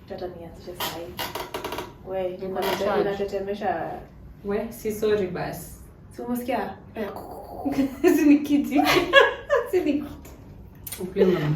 Tata nianzishe sahi. We, unatetemesha. We, si sorry bas. Si umesikia? Sini kiti. Sini kiti.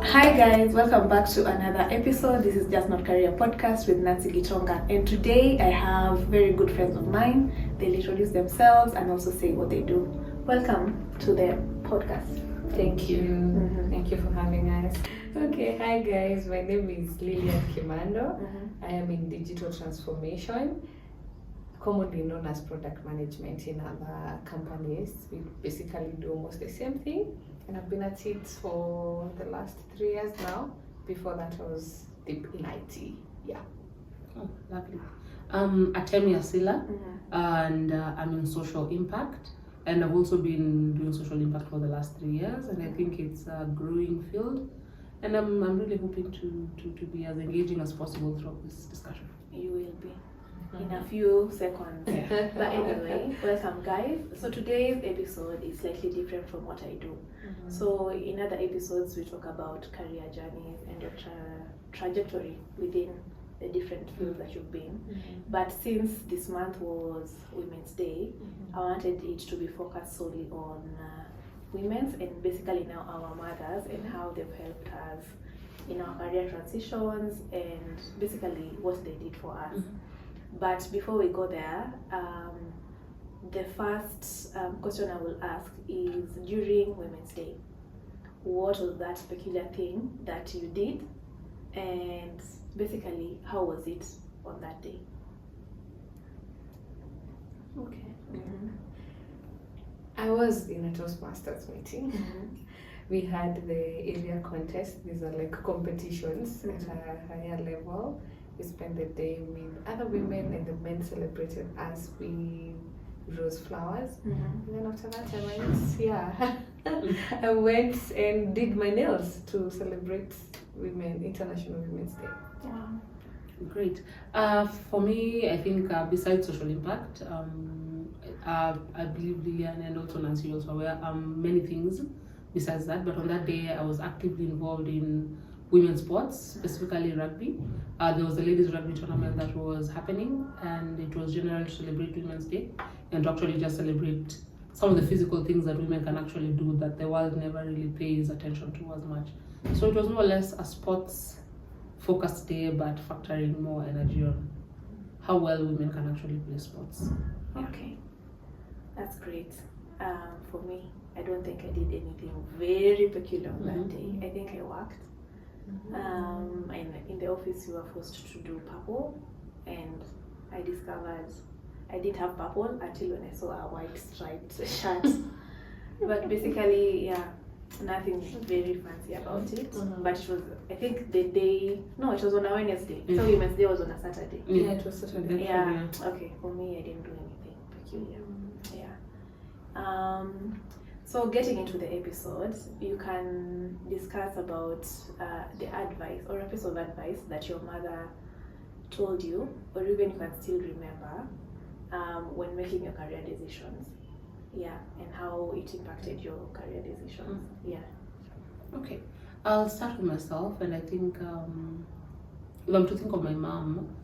Hi guys, welcome back to another episode. This is Just Not Career Podcast with Nancy Gitonga, and today I have very good friends of mine. They'll introduce themselves and also say what they do. Welcome to the podcast. Thank you. Thank you for having us. Okay, hi guys, my name is Lilian Kimando. I am in digital transformation, commonly known as product management in other companies. We basically do almost the same thing. And I've been at it for the last 3 years now. Before that, I was deep in IT. Yeah. Oh, lovely. Atemi and Lilian, and I'm in social impact. And I've also been doing social impact for the last 3 years. And I think it's a growing field. And I'm really hoping to be as engaging as possible throughout this discussion. You will be in a few seconds. But anyway, welcome guys. So today's episode is slightly different from what I do. So in other episodes we talk about career journeys and your trajectory within the different fields that you've been. But since this month was Women's Day, I wanted it to be focused solely on women's and basically now our mothers and how they've helped us in our career transitions and basically what they did for us. But before we go there, the first question I will ask is, during Women's Day, what was that peculiar thing that you did, and basically how was it on that day? Okay. I was in a Toastmasters meeting. We had the area contest. These are like competitions at a higher level. We spent the day with other women, and the men celebrated us with rose flowers. And then after that, I went and did my nails to celebrate International Women's Day. Wow. Great. For me, I think besides social impact, I believe Lilian and also Nancy also aware many things besides that. But on that day, I was actively involved in women's sports, specifically rugby. There was a ladies rugby tournament that was happening, and it was generally to celebrate Women's Day and to actually just celebrate some of the physical things that women can actually do that the world never really pays attention to as much. So it was more or less a sports focused day, but factoring more energy on how well women can actually play sports. Okay, that's great. For me, I don't think I did anything very peculiar on that day. I think I worked. And in the office we were forced to do purple, and I discovered I didn't have purple until when I saw a white striped shirt. But basically, nothing very fancy about it. But it was, I think it was on a Wednesday. So Women's Day was on a Saturday. Yeah, it was Saturday. Yeah. Okay, for me I didn't do anything peculiar. So getting into the episode, you can discuss about the advice or a piece of advice that your mother told you, or even you can still remember when making your career decisions. And how it impacted your career decisions. Okay, I'll start with myself, and I think if I'm to think of my mom,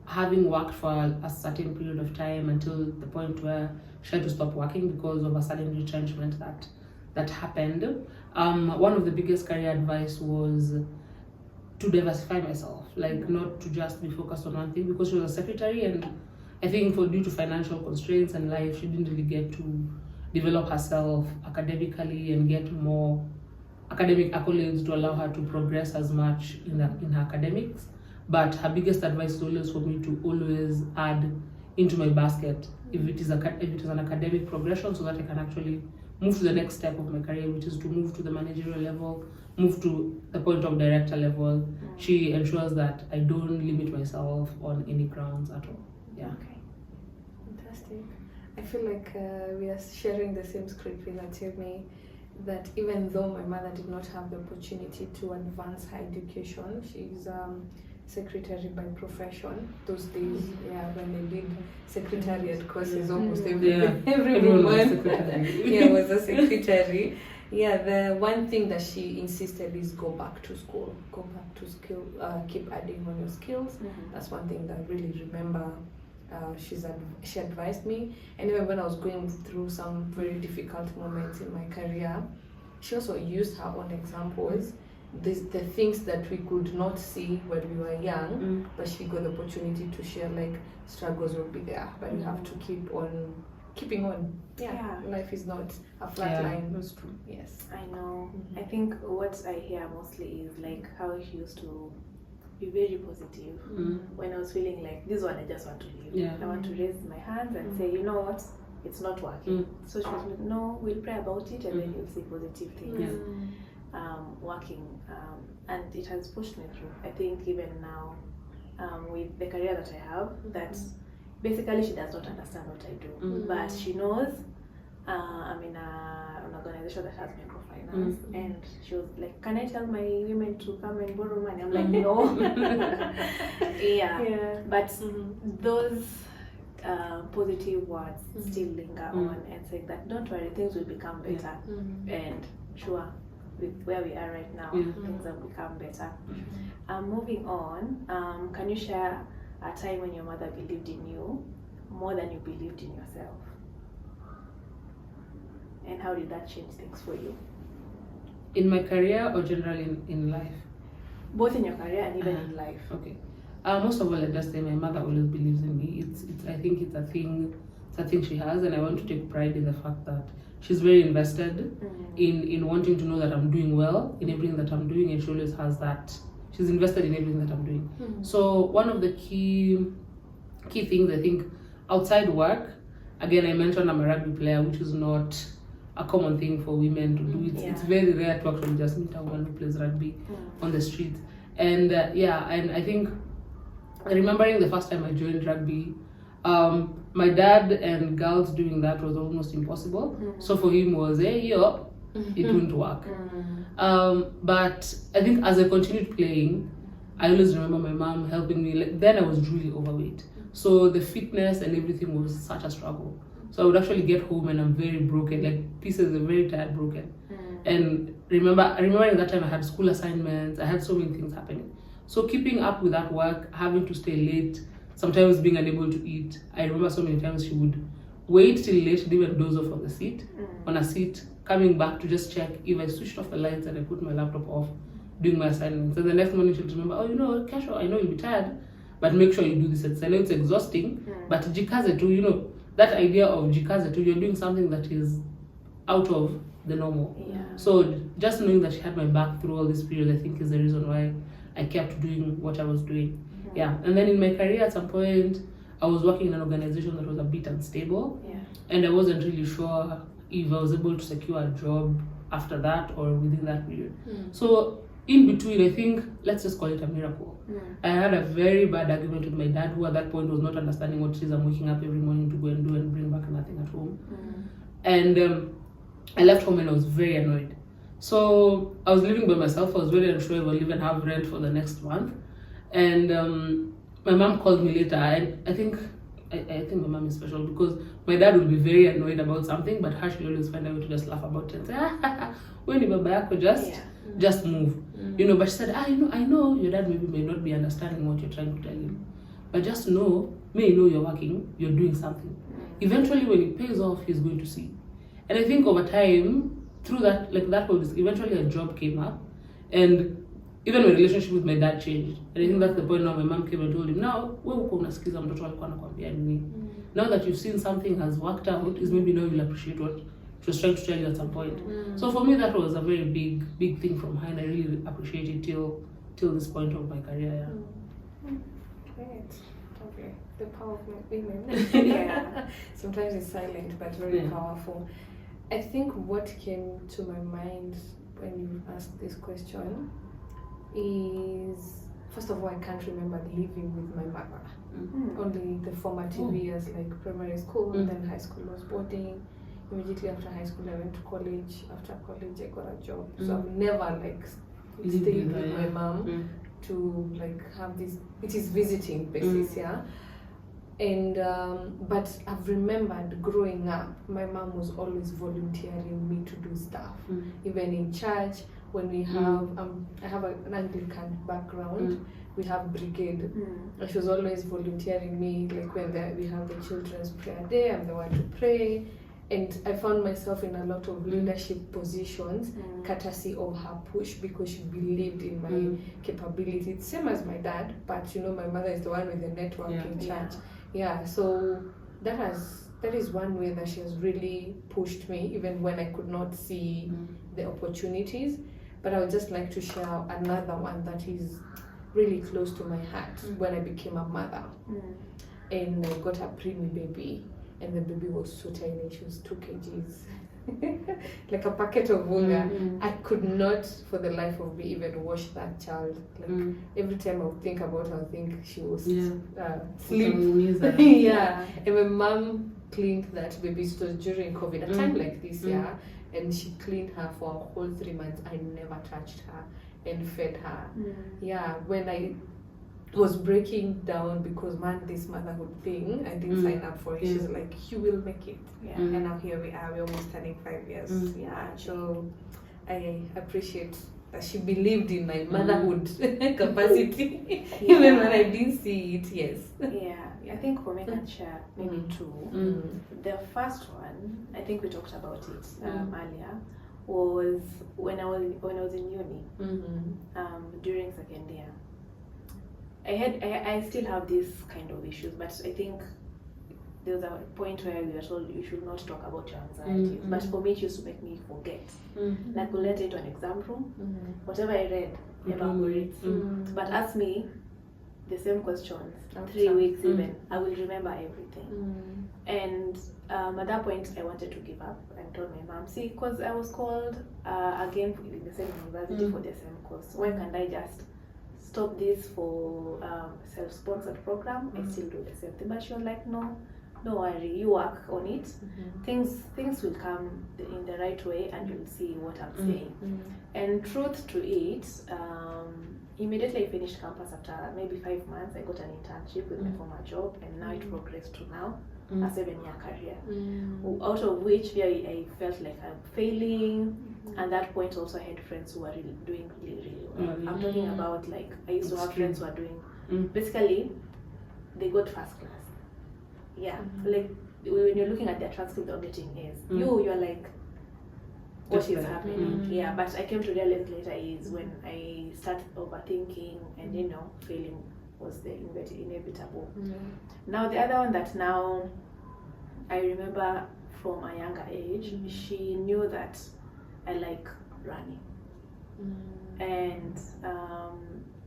having worked for a certain period of time until the point where she had to stop working because of a sudden retrenchment that happened. One of the biggest career advice was to diversify myself, like not to just be focused on one thing, because she was a secretary, and I think due to financial constraints and life, she didn't really get to develop herself academically and get more academic accolades to allow her to progress as much in her academics. But her biggest advice is always for me to always add into my basket if it is an academic progression, so that I can actually move to the next step of my career, which is to move to the managerial level, move to the point of director level. She ensures that I don't limit myself on any grounds at all. Okay, fantastic. I feel like we are sharing the same script with Atemi. that even though my mother did not have the opportunity to advance her education, she's secretary by profession. Those days, when they did secretariat courses, almost every everyone was woman secretary. was a secretary. The one thing that she insisted is go back to school, keep adding on your skills. That's one thing that I really remember. She advised me, and even when I was going through some very difficult moments in my career, she also used her own examples. The things that we could not see when we were young, but she got the opportunity to share, like, struggles will be there, but you have to keeping on. Life is not a flat line. That's true. Yes, I know. I think what I hear mostly is like how she used to be very positive when I was feeling like this one I just want to leave. I want to raise my hands and say, you know what, it's not working. So she was like, no, we'll pray about it and then you'll see positive things working, and it has pushed me through. I think even now with the career that I have, that basically she does not understand what I do, but she knows I'm in an organization that has microfinance, and she was like, can I tell my women to come and borrow money? I'm like, no. But those positive words still linger on and say that don't worry, things will become better. And sure, with where we are right now, things have become better. Moving on, can you share a time when your mother believed in you more than you believed in yourself? And how did that change things for you? In my career or generally in life? Both in your career and even in life. Okay. Most of all, I just say my mother always believes in me. I think it's a thing she has, and I want to take pride in the fact that she's very invested in wanting to know that I'm doing well in everything that I'm doing, and she always has that. She's invested in everything that I'm doing. So one of the key things, I think, outside work, again, I mentioned I'm a rugby player, which is not a common thing for women to do. It's very rare to actually just meet a woman who plays rugby on the street. And and I think, remembering the first time I joined rugby, my dad and girls doing that was almost impossible. So for him was, it wouldn't work. But I think as I continued playing, I always remember my mom helping me. Like, then I was really overweight. So the fitness and everything was such a struggle. So I would actually get home and I'm very broken, like pieces are very tired, broken. And remembering that time I had school assignments, I had so many things happening. So keeping up with that work, having to stay late, sometimes being unable to eat. I remember so many times she would wait till late, she'd even doze off on a seat, coming back to just check if I switched off the lights and I put my laptop off, doing my assignments. And the next morning she'd remember, Kesho, I know you'll be tired, but make sure you do this. I know it's exhausting, but jikaze too, that idea of jikaze too, you're doing something that is out of the normal. So just knowing that she had my back through all this period, I think is the reason why I kept doing what I was doing. And then in my career at some point, I was working in an organization that was a bit unstable, and I wasn't really sure if I was able to secure a job after that or within that period. So in between, I think, let's just call it a miracle. I had a very bad argument with my dad, who at that point was not understanding what it is I'm waking up every morning to go and do and bring back nothing at home. And I left home and I was very annoyed. So I was living by myself. I was very unsure if I'll even have rent for the next month. And my mom called me later, and I think my mom is special because my dad would be very annoyed about something, but her she'll always find a way to just laugh about it and say, when you baba yako, just move. But she said, I know your dad maybe may not be understanding what you're trying to tell him, but just know you're working, you're doing something. Eventually when it pays off, he's going to see. And I think over time, through that, eventually a job came up, and even my relationship with my dad changed. And I think that's the point now my mom came and told him, now now that you've seen something has worked out, is maybe now you'll appreciate what she was trying to tell you at some point. So for me, that was a very big thing from her, and I really appreciate it till this point of my career. Great. Okay. The power of women. Sometimes it's silent but very powerful. I think what came to my mind when you asked this question is, first of all, I can't remember living with my mother. Only the formative years, like primary school and then high school was boarding. Immediately after high school, I went to college. After college, I got a job. So I've never like Lived stayed with with her, my yeah. mom to like have this. It is visiting basis, yeah. And but I've remembered growing up, my mom was always volunteering me to do stuff, even in church. When we have, I have an Anglican background. We have brigade. And she was always volunteering me, like when we have the children's prayer day, I'm the one to pray. And I found myself in a lot of leadership positions, courtesy of her push, because she believed in my capability. Same as my dad, but you know, my mother is the one with the network in church. Yeah, so that is one way that she has really pushed me, even when I could not see the opportunities. But I would just like to share another one that is really close to my heart. When I became a mother, and I got a preemie baby, and the baby was so tiny, she was 2 kgs, like a packet of unga. I could not, for the life of me, even wash that child. Like every time I would think about her, I would think she was asleep. Yeah, and my mom cleaned that baby. It was during COVID, a time like this, and she cleaned her for a whole 3 months. I never touched her and fed her. Yeah, when I was breaking down because this motherhood thing, I didn't sign up for it. She's like, you will make it. And now here we are, we're almost turning 5 years. So I appreciate that she believed in my motherhood capacity, even when I didn't see it. I think for me, I can share maybe two. The first one, I think we talked about it earlier, was when I was in uni, during second year. I still have these kind of issues, but I think there was a point where we were told you should not talk about your anxieties. But for me, it used to make me forget. Like, we'll let it to an exam room. Whatever I read evaporates. But ask me the same questions, 3 weeks even, I will remember everything. And at that point, I wanted to give up and told my mom, see, because I was called again in the same university for the same course. Why can't I just stop this for self-sponsored program? I still do the same thing. But she was like, no, don't worry, you work on it. Things will come in the right way, and you'll see what I'm saying. And truth to it, immediately I finished campus after maybe 5 months. I got an internship with my former job, and now it progressed to now a 7-year career, out of which I felt like I'm failing. And that point also I had friends who were doing really well. I'm talking about, like, I used to have friends who are doing, basically, they got first class. Like, when you're looking at their transcript, they're getting A's. You're like, what is happening? But I came to realize later is when I started overthinking, and failing was the inevitable. Now the other one that now I remember from a younger age, she knew that I like running, and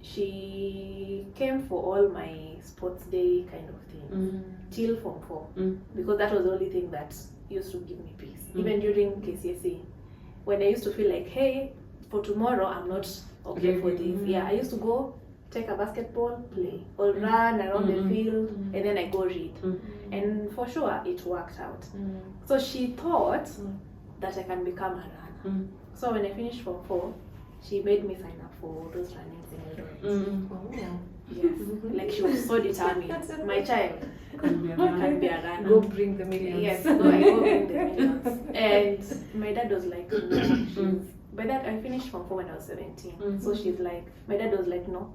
she came for all my sports day kind of thing till Form 4, because that was the only thing that used to give me peace. Even during KCSE, when I used to feel like, hey, for tomorrow I'm not okay for this. I used to go take a basketball, play, or run around the field, and then I go read. And for sure, it worked out. So she thought that I can become a runner. So when I finished Form 4, she made me sign up for those running things. Yes, like she was so determined. My child can be a runner. Go bring the millions. Yes, I go bring the millions. And my dad was like, no. By that, I finished Form 4 when I was 17. So she's like, my dad was like, no,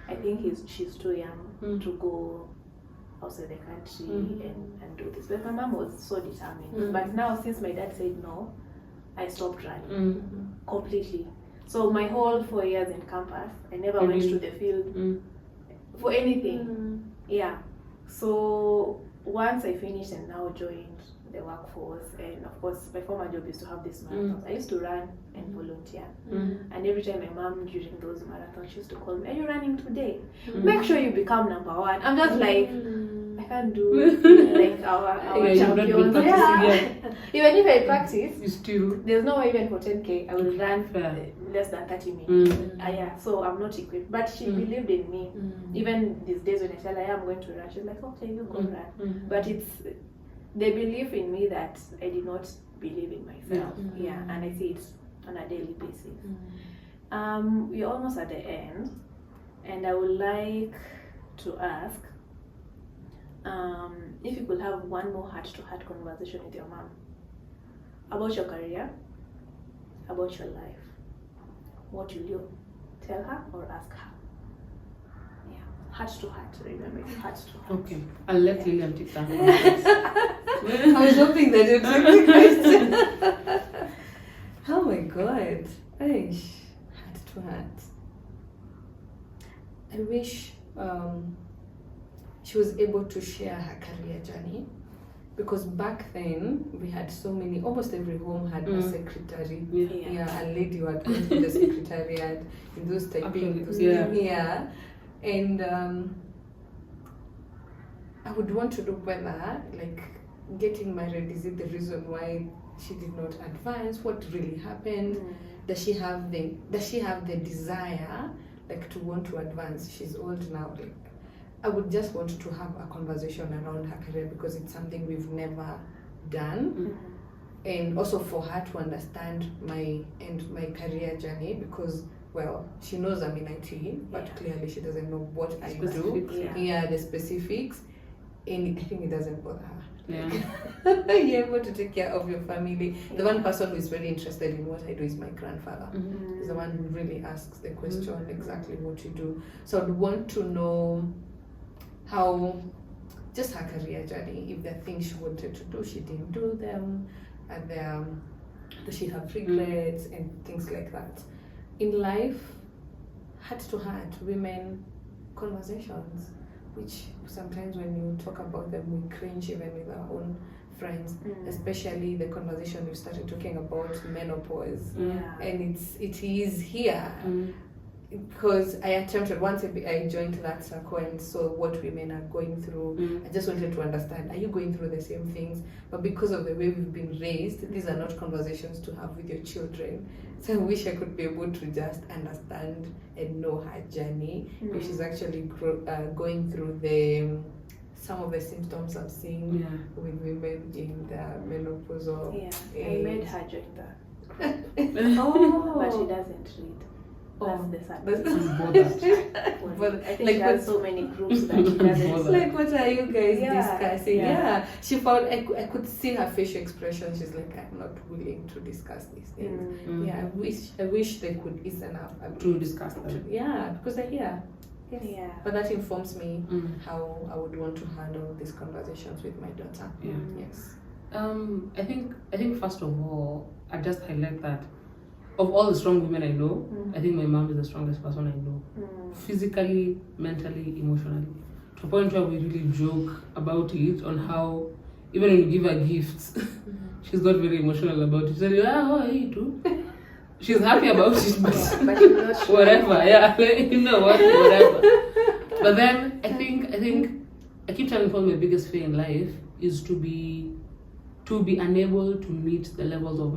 I think she's too young to go outside the country and do this. But my mom was so determined. But now, since my dad said no, I stopped running completely. So my whole 4 years in campus, I never went to the field for anything. So once I finished and now joined the workforce, and of course my former job used to have this marathons. I used to run and volunteer, and every time my mom during those marathons, she used to call me, "Are you running today? Make sure you become number 1." I'm just like, I can't do like our champions. Even if I practice, you still, there's no way even for 10K I will run less than 30 minutes. So I'm not equipped. But she believed in me. Even these days when I tell her I'm going to run, she's like, okay, you go run. But they believe in me that I did not believe in myself. Yeah, and I see it on a daily basis. We're almost at the end, and I would like to ask if you could have one more heart-to-heart conversation with your mom about your career, about your life, what will you tell her or ask her? Yeah, heart-to-heart, remember, it's heart-to-heart. Okay, I'll let Lilian take that one. I was hoping that you'd take the question. Oh my god. Aish. Heart to heart. I wish she was able to share her career journey, because back then we had so many, almost every home had a secretary. Yeah, a lady who had gone to the secretariat in those typing. Yeah. And I would want to know whether, like, getting married, is it the reason why she did not advance? What really happened? Does she have the desire, like, to want to advance? She's old now. Like, I would just want to have a conversation around her career, because it's something we've never done. And also for her to understand my career journey, because, well, she knows I'm in IT, but clearly she doesn't know what I do. Yeah, the specifics. And I think it doesn't bother her. Yeah. You're able to take care of your family. The one person who is very interested in what I do is my grandfather. He's the one who really asks the question exactly what you do. So I'd want to know how, just her career journey, if there are things she wanted to do, she didn't do them, and does she have regrets and things like that. In life, heart to heart, women conversations, which sometimes when you talk about them, we cringe even with our own friends, especially the conversation you started talking about menopause. And it is here. Because I attempted, once I joined that circle and saw what women are going through, I just wanted to understand, are you going through the same things? But because of the way we've been raised, these are not conversations to have with your children. So I wish I could be able to just understand and know her journey. If she's actually going through some of the symptoms I've seen with women in the menopausal age. I made her join that. But she doesn't read. That's the sad part. But I think like, she has so many groups that she doesn't. Like, what are you guys discussing? Yeah. She found, I could see her facial expression. She's like, I'm not willing to discuss these things. Yeah, I wish they could listen up to discuss them. Because they're here. Yeah. But that informs me how I would want to handle these conversations with my daughter. Yes. I think first of all, I just highlight that of all the strong women I know, I think my mom is the strongest person I know. Physically, mentally, emotionally. To a point where we really joke about it, on how even when you give her gifts, she's got very emotional about it. She's like, how are you too? She's happy about it, but she's not sure. Whatever, you know what, whatever. But then I think I keep telling people my biggest fear in life is to be unable to meet the levels of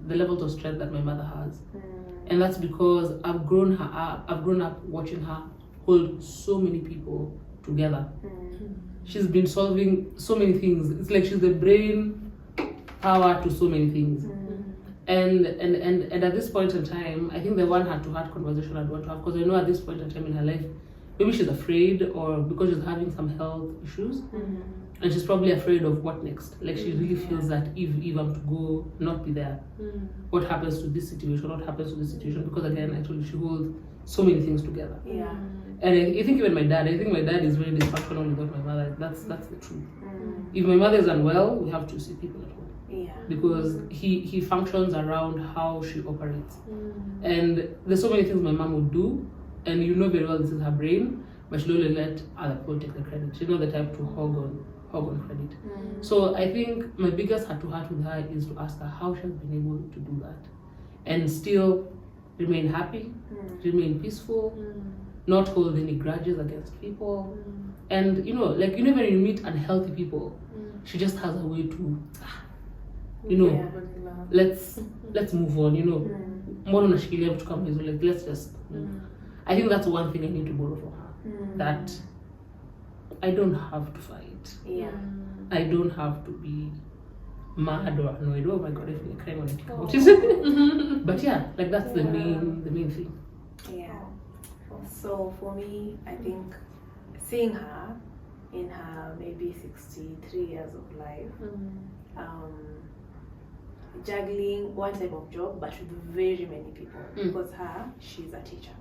the levels of strength that my mother has. And that's because I've grown up watching her hold so many people together. She's been solving so many things. It's like she's the brain power to so many things. And at this point in time, I think the one heart-to-heart conversation I'd want to have, because I know at this point in time in her life, maybe she's afraid, or because she's having some health issues, and she's probably afraid of what next. Like, she really feels that if I'm to go, not be there, what happens to this situation? What happens to this situation? Because again, actually, she holds so many things together. And I think even my dad is very dysfunctional without my mother. That's the truth. If my mother is unwell, we have to see people at home. Because he functions around how she operates. And there's so many things my mom would do, and you know very well this is her brain, but she'll only let other people take the credit. She's not the type to hog on credit. So I think my biggest heart-to-heart with her is to ask her how she has been able to do that and still remain happy, remain peaceful, not hold any grudges against people. And like when you meet unhealthy people, she just has a way to let's move on, like, let's just move. I think that's one thing I need to borrow from her, that I don't have to fight. I don't have to be mad or annoyed. Oh my god, I feel like crying when I think about it. But yeah, like that's the main thing. Yeah. So for me, I think seeing her in her maybe 63 years of life, juggling one type of job but with very many people, because she's a teacher,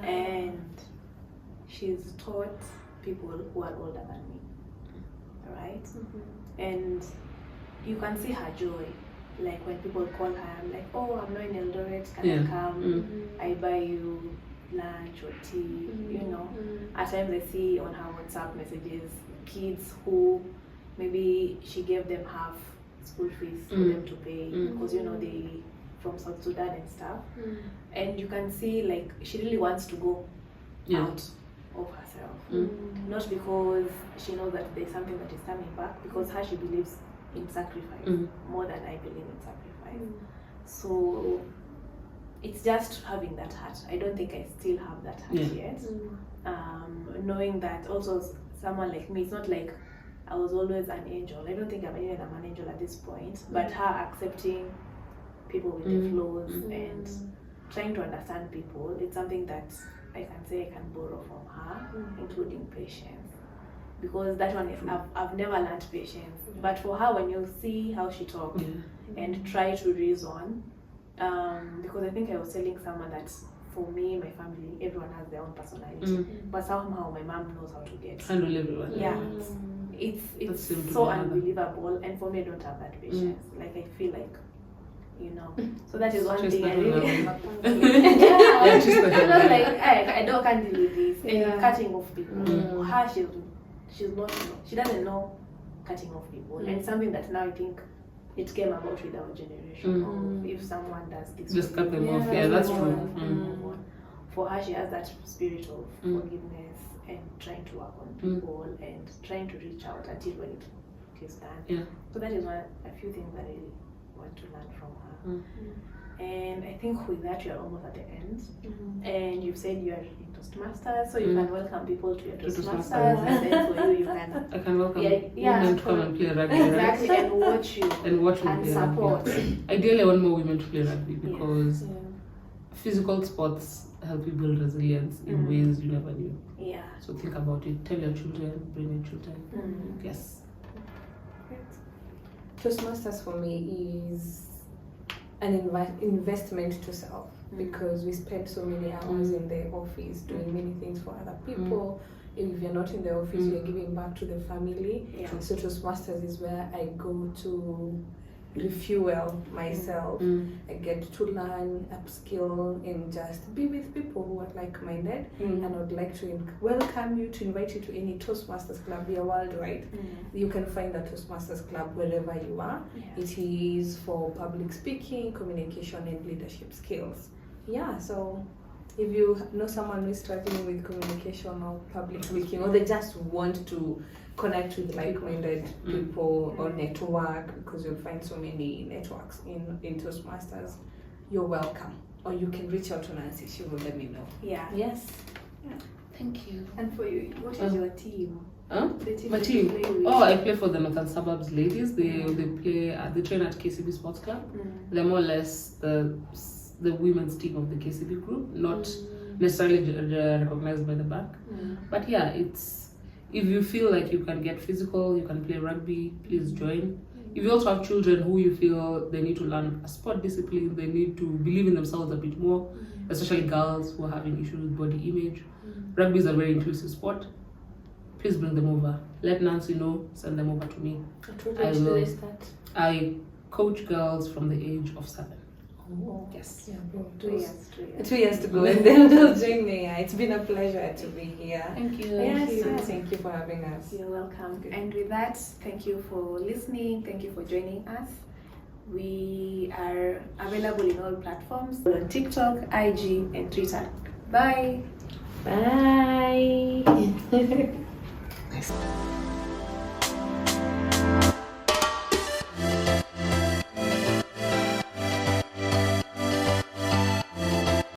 and she's taught people who are older than me, right? And you can see her joy, like when people call her, I'm like, oh, I'm not in Eldoret, can I come? I buy you lunch or tea, you know. At times I see on her WhatsApp messages kids who maybe she gave them half school fees for them to pay, because you know they from South Sudan and stuff, and you can see like she really wants to go out of herself, not because she knows that there's something that is coming back, because she believes in sacrifice more than I believe in sacrifice. So it's just having that heart. I don't think I still have that heart yet. Knowing that also someone like me, it's not like I was always an angel. I don't think I'm an angel at this point, but her accepting people with the flaws and trying to understand people, it's something that I can say I can borrow from her, including patience. Because that one is, I've never learned patience. But for her, when you see how she talks and try to reason, because I think I was telling someone that for me, my family, everyone has their own personality, but somehow my mom knows how to handle everyone. Yeah, it's so unbelievable, and for me, I don't have that patience. Like I feel like, you know, so that is one thing I really can't deal with this. And cutting off people. Her, she doesn't know cutting off people, and it's something that now I think it came about with our generation. Of if someone does this, just cut them off. Yeah, that's true. For her, she has that spirit of forgiveness and trying to work on people and trying to reach out until when it is done. So that is a few things that I want to learn from her. And I think with that, you are almost at the end. And you've said you are in Toastmasters, so you can welcome people to your Toastmasters, and then for you can. I can welcome women to come and play rugby. Exactly, and watch you and support. Ideally, I want more women to play rugby because physical sports help you build resilience in ways you never knew. So think about it. Tell your children, bring your children. Yes. Toastmasters for me is an investment to self, because we spend so many hours in the office doing many things for other people. If you're not in the office, you're giving back to the family. So Toastmasters is where I go to refuel myself. I get to learn, upskill, and just be with people who are like-minded. And I would like to welcome you, to invite you to any Toastmasters club. We are worldwide. You can find the Toastmasters club wherever you are. It is for public speaking, communication, and leadership skills. So if you know someone who is struggling with communication or public speaking, or they just want to connect with like-minded people or network, because you'll find so many networks in Toastmasters, you're welcome. Or you can reach out to Nancy, she will let me know. Yes. Thank you. And for you, what is your team? The team My team. I play for the Northern Suburbs ladies. They train at KCB Sports Club. They're more or less the women's team of the KCB group, not necessarily recognized by the bank. But yeah, if you feel like you can get physical, you can play rugby, please join. If you also have children who you feel they need to learn a sport discipline, they need to believe in themselves a bit more, especially girls who are having issues with body image. Rugby is a very inclusive sport. Please bring them over. Let Nancy know, send them over to me. I coach girls from the age of 7. Yes. 2 years. 2 years to go, and then they'll join me. It's been a pleasure to be here. Thank you. Thank you for having us. You're welcome. And with that, thank you for listening. Thank you for joining us. We are available in all platforms, on TikTok, IG, and Twitter. Bye. Bye. Nice.